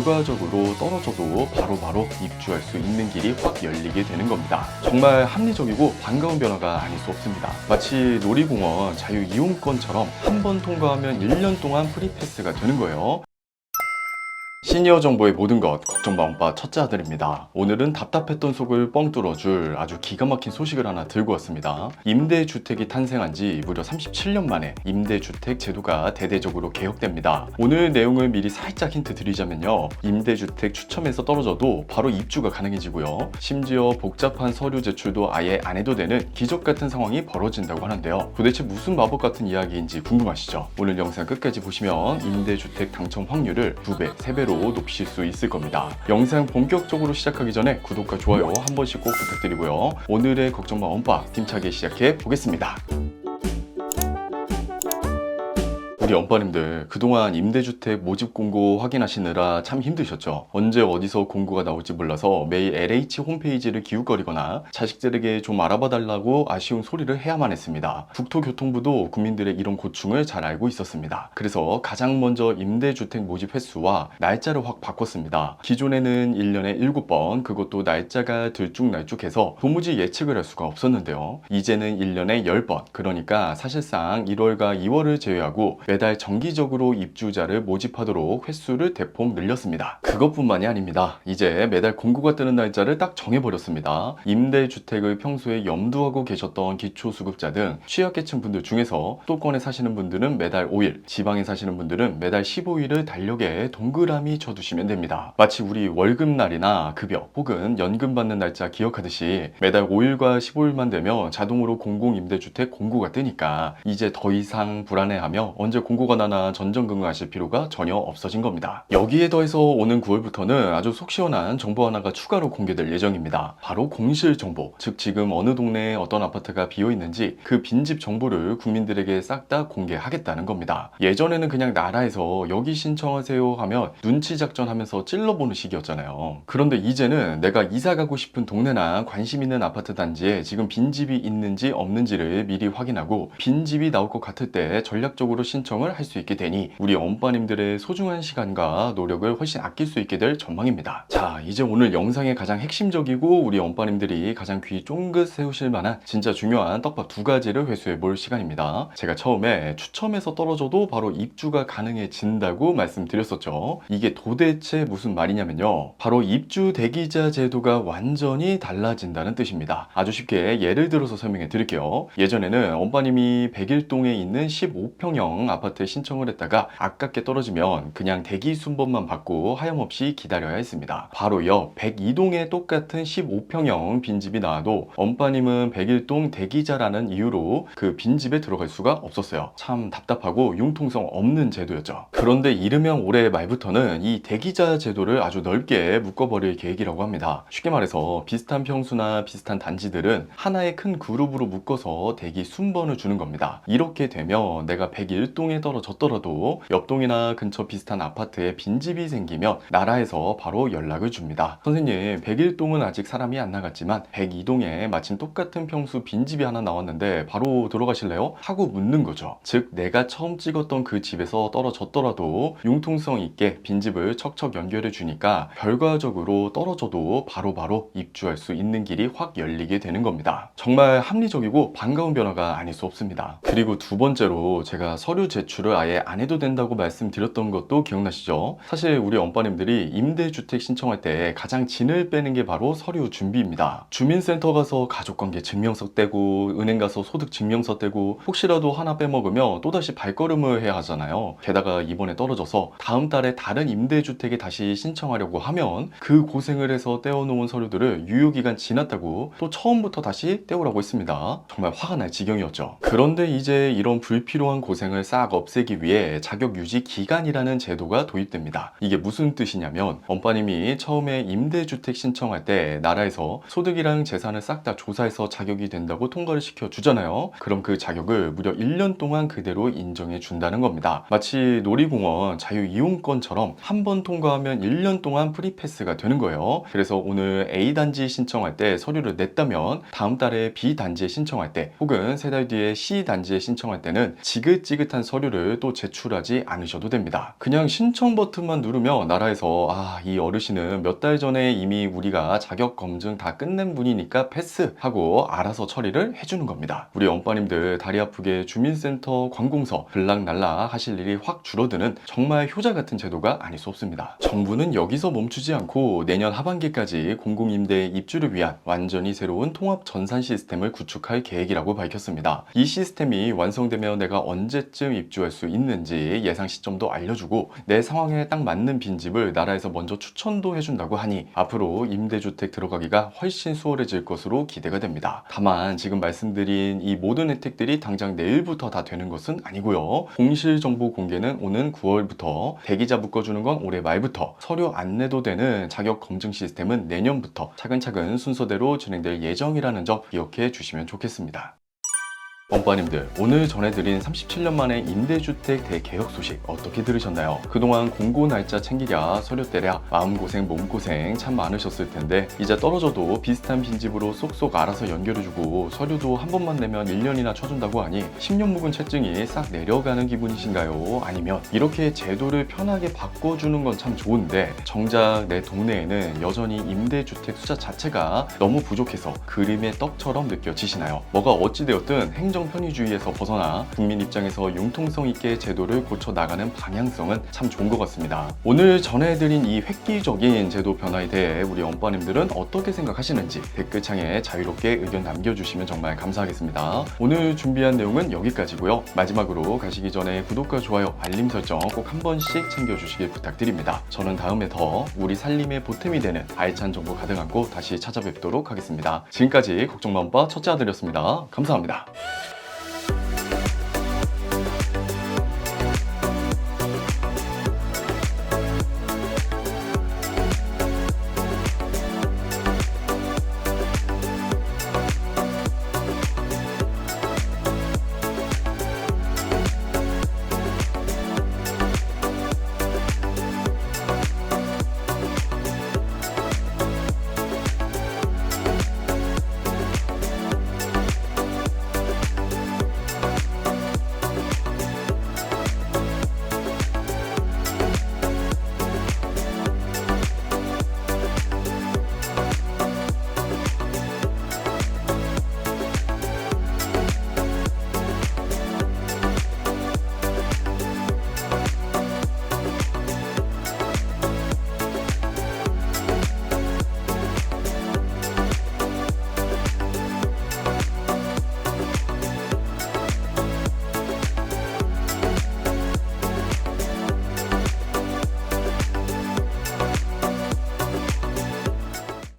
결과적으로 떨어져도 바로바로 입주할 수 있는 길이 확 열리게 되는 겁니다. 정말 합리적이고 반가운 변화가 아닐 수 없습니다. 마치 놀이공원 자유이용권처럼 한 번 통과하면 1년 동안 프리패스가 되는 거예요. 시니어 정보의 모든 것, 걱정마 엄빠 첫째 아들입니다. 오늘은 답답했던 속을 뻥 뚫어줄 아주 기가 막힌 소식을 하나 들고 왔습니다. 임대주택이 탄생한 지 무려 37년 만에 임대주택 제도가 대대적으로 개혁됩니다. 오늘 내용을 미리 살짝 힌트 드리자면요. 임대주택 추첨에서 떨어져도 바로 입주가 가능해지고요. 심지어 복잡한 서류 제출도 아예 안 해도 되는 기적 같은 상황이 벌어진다고 하는데요. 도대체 무슨 마법 같은 이야기인지 궁금하시죠? 오늘 영상 끝까지 보시면 임대주택 당첨 확률을 2배, 3배로 높이실 수 있을 겁니다. 영상 본격적으로 시작하기 전에 구독과 좋아요 한 번씩 꼭 부탁드리고요. 오늘의 걱정마 엄빠 힘차게 시작해 보겠습니다. 우리 엄빠님들 그동안 임대주택 모집 공고 확인하시느라 참 힘드셨죠? 언제 어디서 공고가 나올지 몰라서 매일 LH 홈페이지를 기웃거리거나 자식들에게 좀 알아봐 달라고 아쉬운 소리를 해야만 했습니다. 국토교통부도 국민들의 이런 고충을 잘 알고 있었습니다. 그래서 가장 먼저 임대주택 모집 횟수와 날짜를 확 바꿨습니다. 기존에는 1년에 7번, 그것도 날짜가 들쭉날쭉해서 도무지 예측을 할 수가 없었는데요. 이제는 1년에 10번, 그러니까 사실상 1월과 2월을 제외하고 매달 정기적으로 입주자를 모집하도록 횟수를 대폭 늘렸습니다. 그것뿐만이 아닙니다. 이제 매달 공고가 뜨는 날짜를 딱 정해버렸습니다. 임대주택을 평소에 염두하고 계셨던 기초수급자 등 취약계층 분들 중에서 수도권에 사시는 분들은 매달 5일, 지방에 사시는 분들은 매달 15일을 달력에 동그라미 쳐두시면 됩니다. 마치 우리 월급날이나 급여 혹은 연금 받는 날짜 기억하듯이 매달 5일과 15일만 되면 자동으로 공공임대주택 공고가 뜨니까 이제 더 이상 불안해하며 언제 공고가 나나 전전긍긍하실 필요가 전혀 없어진 겁니다. 여기에 더해서 오는 9월부터는 아주 속 시원한 정보 하나가 추가로 공개될 예정입니다. 바로 공실 정보, 즉 지금 어느 동네에 어떤 아파트가 비어 있는지 그 빈집 정보를 국민들에게 싹 다 공개하겠다는 겁니다. 예전에는 그냥 나라에서 여기 신청하세요 하면 눈치 작전하면서 찔러보는 식이었잖아요. 그런데 이제는 내가 이사 가고 싶은 동네나 관심 있는 아파트 단지에 지금 빈집이 있는지 없는지를 미리 확인하고 빈집이 나올 것 같을 때 전략적으로 신청을 할 수 있게 되니 우리 엄빠님들의 소중한 시간과 노력을 훨씬 아낄 수 있게 될 전망입니다. 자, 이제 오늘 영상의 가장 핵심적이고 우리 엄빠님들이 가장 귀 쫑긋 세우실 만한 진짜 중요한 떡밥 2가지를 회수해 볼 시간입니다. 제가 처음에 추첨에서 떨어져도 바로 입주가 가능해진다고 말씀드렸었죠. 이게 도대체 무슨 말이냐면요. 바로 입주 대기자 제도가 완전히 달라진다는 뜻입니다. 아주 쉽게 예를 들어서 설명해 드릴게요. 예전에는 엄빠님이 백일동에 있는 15평형 아파트에 신청을 했다가 아깝게 떨어지면 그냥 대기 순번만 받고 하염없이 기다려야 했습니다. 바로 옆 102동에 똑같은 15평형 빈집이 나와도 엄빠님은 백일동 대기자라는 이유로 그 빈집에 들어갈 수가 없었어요. 참 답답하고 융통성 없는 제도였죠. 그런데 이르면 올해 말부터는 이 대기자 제도를 아주 넓게 묶어버릴 계획이라고 합니다. 쉽게 말해서 비슷한 평수나 비슷한 단지들은 하나의 큰 그룹으로 묶어서 대기 순번을 주는 겁니다. 이렇게 되면 내가 101동에 떨어졌더라도 옆동이나 근처 비슷한 아파트에 빈집이 생기면 나라에서 바로 연락을 줍니다. 선생님, 101동은 아직 사람이 안 나갔지만 102동에 마침 똑같은 평수 빈집이 하나 나왔는데 바로 들어가실래요? 하고 묻는 거죠. 즉 내가 처음 찍었던 그 집에서 떨어졌더라도 융통성 있게 빈집을 척척 연결해 주니까 결과적으로 떨어져도 바로바로 입주할 수 있는 길이 확 열리게 되는 겁니다. 정말 합리적이고 반가운 변화가 아닐 수 없습니다. 그리고 두 번째로 제가 서류 제출을 아예 안 해도 된다고 말씀드렸던 것도 기억나시죠? 사실 우리 엄빠님들이 임대주택 신청할 때 가장 진을 빼는 게 바로 서류 준비입니다. 주민센터 가서 가족관계 증명서 떼고 은행 가서 소득 증명서 떼고 혹시라도 하나 빼먹으면 또다시 발걸음을 해야 하잖아요. 게다가 이번에 떨어져서 다음 달에 다른 임대주택에 다시 신청하려고 하면 그 고생을 해서 떼어놓은 서류들을 유효기간 지났다고 또 처음부터 다시 떼오라고 했습니다. 정말 화가 날 지경이었죠. 그런데 이제 이런 불필요한 고생을 싹 없애기 위해 자격 유지 기간이라는 제도가 도입됩니다. 이게 무슨 뜻이냐면 엄빠님이 처음에 임대주택 신청할 때 나라에서 소득이랑 재산을 싹 다 조사해서 자격이 된다고 통과를 시켜 주잖아요. 그럼 그 자격을 무려 1년 동안 그대로 인정해 준다는 겁니다. 마치 놀이공원 자유이용권처럼 한 번 통과하면 1년 동안 프리패스가 되는 거예요. 그래서 오늘 A단지 신청할 때 서류를 냈다면 다음 달에 B단지에 신청할 때 혹은 3달 뒤에 C단지에 신청할 때는 지긋지긋한 서류 서류를 또 제출하지 않으셔도 됩니다. 그냥 신청 버튼만 누르면 나라에서 이 어르신은 몇 달 전에 이미 우리가 자격 검증 다 끝낸 분이니까 패스하고 알아서 처리를 해주는 겁니다. 우리 엄빠님들 다리 아프게 주민센터 관공서 들락날락 하실 일이 확 줄어드는 정말 효자 같은 제도가 아닐 수 없습니다. 정부는 여기서 멈추지 않고 내년 하반기까지 공공임대 입주를 위한 완전히 새로운 통합 전산 시스템을 구축할 계획이라고 밝혔습니다. 이 시스템이 완성되면 내가 언제쯤 입주할 수 있는지 예상 시점도 알려주고 내 상황에 딱 맞는 빈집을 나라에서 먼저 추천도 해준다고 하니 앞으로 임대주택 들어가기가 훨씬 수월해질 것으로 기대가 됩니다. 다만 지금 말씀드린 이 모든 혜택들이 당장 내일부터 다 되는 것은 아니고요. 공실정보 공개는 오는 9월부터, 대기자 묶어주는 건 올해 말부터, 서류 안내도 되는 자격 검증 시스템은 내년부터 차근차근 순서대로 진행될 예정이라는 점 기억해 주시면 좋겠습니다. 엄빠님들, 오늘 전해드린 37년 만에 임대주택 대개혁 소식 어떻게 들으셨나요? 그동안 공고 날짜 챙기랴 서류 떼랴 마음고생 몸고생 참 많으셨을 텐데 이제 떨어져도 비슷한 빈집으로 쏙쏙 알아서 연결해주고 서류도 한 번만 내면 1년이나 쳐준다고 하니 10년 묵은 채증이 싹 내려가는 기분이신가요? 아니면 이렇게 제도를 편하게 바꿔주는 건 참 좋은데 정작 내 동네에는 여전히 임대주택 숫자 자체가 너무 부족해서 그림의 떡처럼 느껴지시나요? 뭐가 어찌되었든 행정 편의주의에서 벗어나 국민 입장에서 융통성 있게 제도를 고쳐 나가는 방향성은 참 좋은 것 같습니다. 오늘 전해드린 이 획기적인 제도 변화에 대해 우리 엄빠님들은 어떻게 생각하시는지 댓글창에 자유롭게 의견 남겨주시면 정말 감사하겠습니다. 오늘 준비한 내용은 여기까지고요. 마지막으로 가시기 전에 구독과 좋아요, 알림 설정 꼭 한 번씩 챙겨주시길 부탁드립니다. 저는 다음에 더 우리 살림의 보탬이 되는 알찬 정보 가득 안고 다시 찾아뵙도록 하겠습니다. 지금까지 걱정맘빠 첫째 아들이었습니다. 감사합니다.